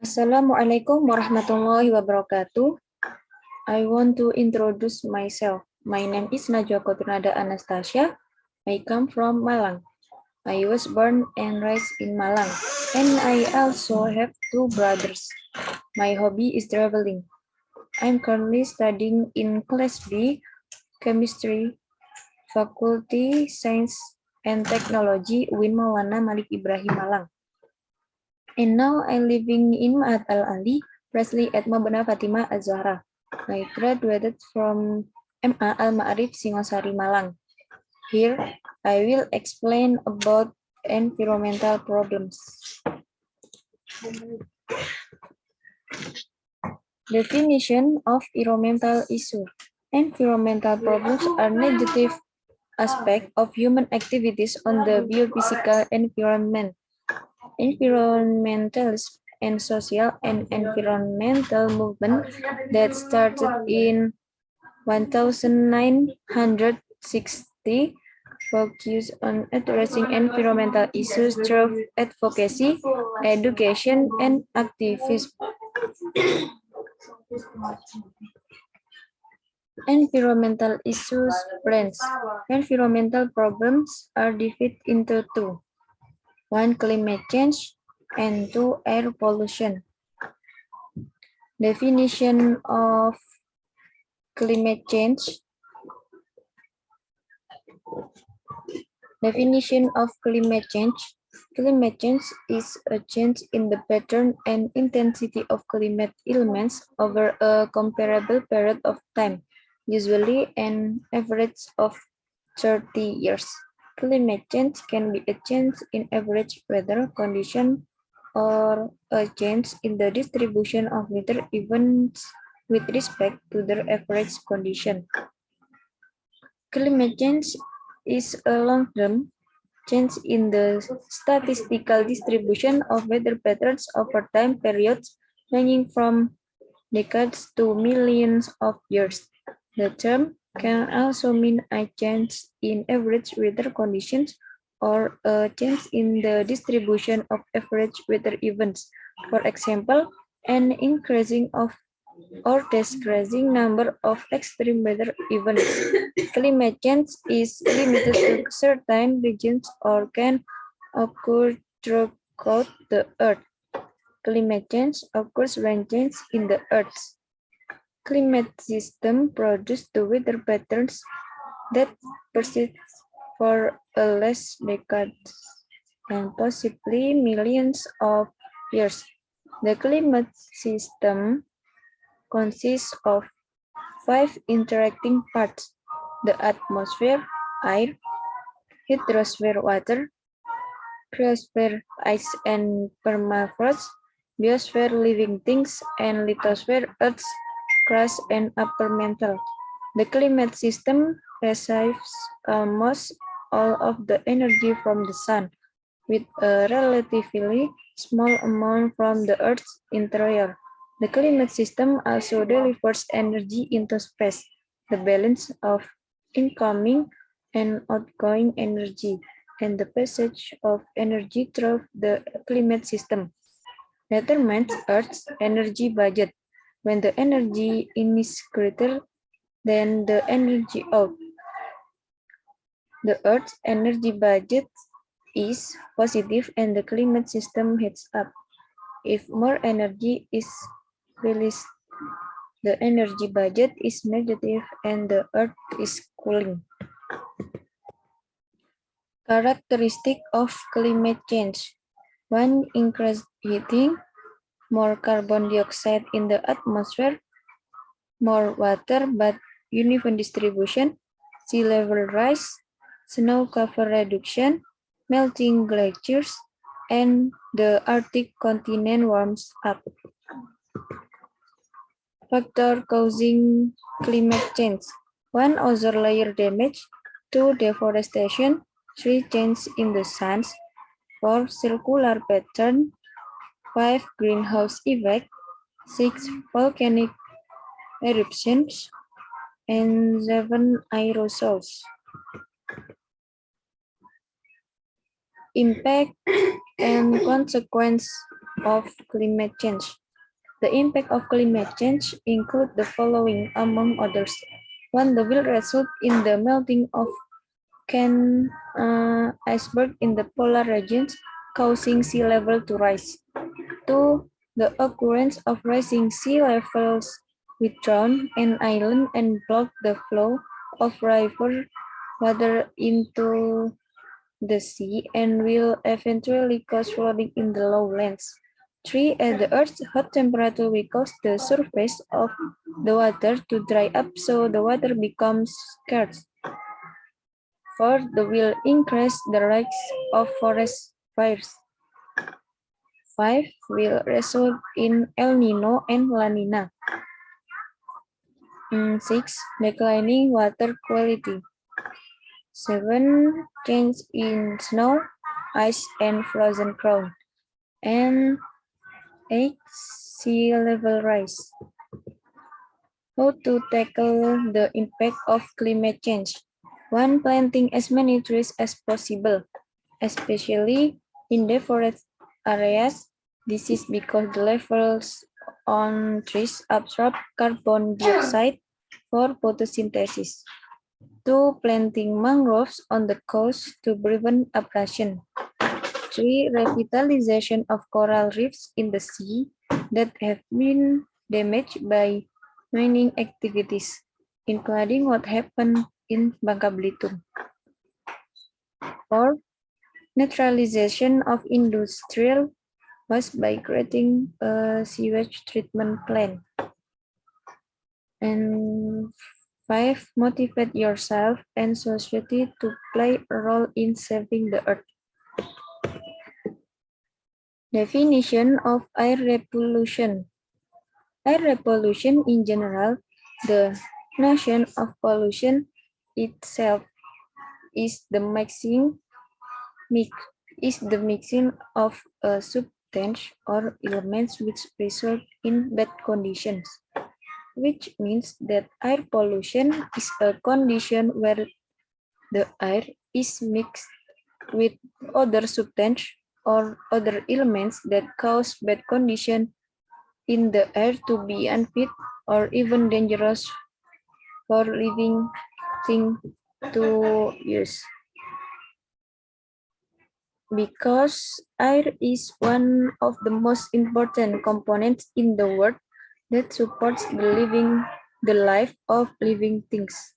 Assalamualaikum warahmatullahi wabarakatuh. I want to introduce myself. My name is Najwa Koturnada Anastasia. I come from Malang. I was born and raised in Malang, and I also have two brothers. My hobby is traveling. I'm currently studying in Class B, Chemistry, Faculty Science and Technology, UIN Maulana Malik Ibrahim Malang. And now I'm living in Ma'at Al-Ali, Presley at Mabana Fatima Az-Zahra. I graduated from MA Al-Ma'arif Singosari, Malang. Here, I will explain about environmental problems. Definition of environmental issue. Environmental problems are negative aspects of human activities on the biophysical environment. Environmentalist and social and environmental movement that started in 1960 focus on addressing environmental issues through advocacy, education, and activism. Environmental issues branch. Environmental problems are divided into two. One, climate change, and two, air pollution. Definition of climate change. Definition of climate change. Climate change is a change in the pattern and intensity of climate elements over a comparable period of time, usually an average of 30 years. Climate change can be a change in average weather condition or a change in the distribution of weather events with respect to their average condition. Climate change is a long-term change in the statistical distribution of weather patterns over time periods ranging from decades to millions of years. The term can also mean a change in average weather conditions or a change in the distribution of average weather events. For example, an increasing of or decreasing number of extreme weather events. Climate change is limited to certain regions or can occur throughout the Earth. Climate change occurs when change in the Earth's climate system produce the weather patterns that persist for at least decades and possibly millions of years. The climate system consists of 5 interacting parts: the atmosphere, air; hydrosphere, water; cryosphere, ice and permafrost; biosphere, living things; and lithosphere, earth's crust and upper mantle. The climate system receives almost all of the energy from the sun, with a relatively small amount from the Earth's interior. The climate system also delivers energy into space, the balance of incoming and outgoing energy, and the passage of energy through the climate system determines Earth's energy budget. When the energy in is greater than the energy out, the Earth's energy budget is positive and the climate system heats up. If more energy is released, the energy budget is negative and the Earth is cooling. Characteristic of climate change. 1. Increased heating, more carbon dioxide in the atmosphere, more water but uneven distribution, sea level rise, snow cover reduction, melting glaciers, and the Arctic continent warms up. Factor causing climate change. 1. Ozone layer damage. 2. Deforestation. 3. Change in the suns. 4. Circular pattern. 5. Greenhouse effect. 6. Volcanic eruptions. And 7. Aerosols. Impact and consequence of climate change. The impact of climate change include the following, among others. 1. The will result in the melting of iceberg in the polar regions, causing sea level to rise. 2. The occurrence of rising sea levels will drown an island and block the flow of river water into the sea and will eventually cause flooding in the lowlands. 3. As the Earth's hot temperature will cause the surface of the water to dry up, so the water becomes scarce. 4. The will increase the risks of forest fires. 5. Will result in El Nino and La Nina. 6. Declining water quality. 7. Change in snow, ice, and frozen ground. And 8. Sea level rise. How to tackle the impact of climate change? 1. Planting as many trees as possible, especially in the forest areas. This is because the levels on trees absorb carbon dioxide for photosynthesis. 2. Planting mangroves on the coast to prevent abrasion. 3. Revitalization of coral reefs in the sea that have been damaged by mining activities, including what happened in Bangka Belitung. 4. Neutralization of industrial waste by creating a sewage treatment plant. And 5. Motivate yourself and society to play a role in saving the earth. Definition of air pollution. Air pollution in general, the notion of pollution itself is the mixing of a substance or elements which result in bad conditions, which means that air pollution is a condition where the air is mixed with other substances or other elements that cause bad condition in the air to be unfit or even dangerous for living things to use. Because air is one of the most important components in the world that supports the life of living things.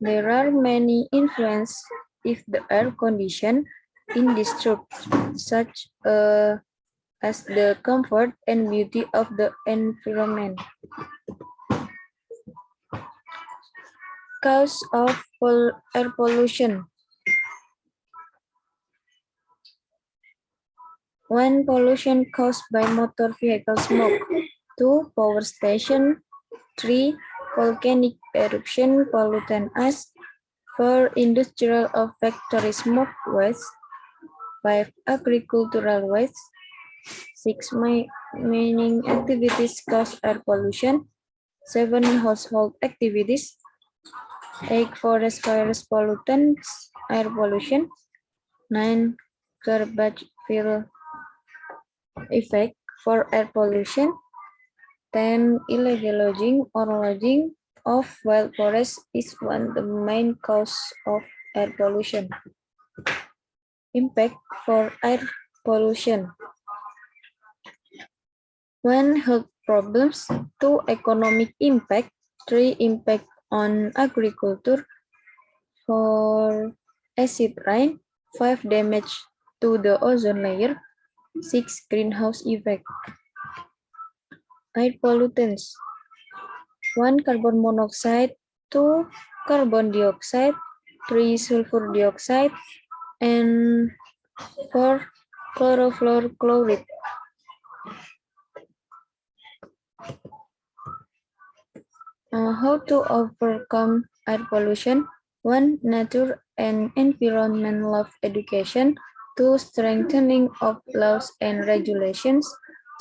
There are many influences if the air condition in disturbed, such as the comfort and beauty of the environment. Cause of air pollution. 1. Pollution caused by motor vehicle smoke. 2. Power station. 3. Volcanic eruption pollutant ash. 4. Industrial or factory smoke waste. 5. Agricultural waste. 6. Mining activities cause air pollution. 7. Household activities. 8. Forest fires pollutants, air pollution. 9. Garbage fill effect for air pollution. 10. Illegal logging or logging of wild forests is one of the main cause of air pollution. Impact for air pollution. 1. Health problems. 2. Economic impact. 3. Impact on agriculture. 4. Acid rain. 5. Damage to the ozone layer. 6. Greenhouse effect. Air pollutants. 1. Carbon monoxide. 2. Carbon dioxide. 3. Sulfur dioxide. And 4. Chlorofluorochloride. How to overcome air pollution? 1. Nature and environment law education. 2. Strengthening of laws and regulations.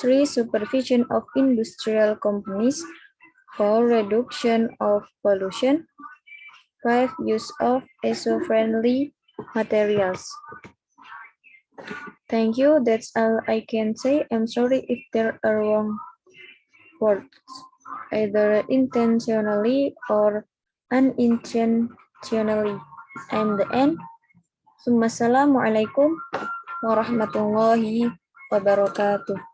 3. Supervision of industrial companies. 4. Reduction of pollution. 5. Use of eco-friendly materials. Thank you. That's all I can say. I'm sorry if there are wrong words, either intentionally or unintentionally. I'm the end. Assalamualaikum warahmatullahi wabarakatuh.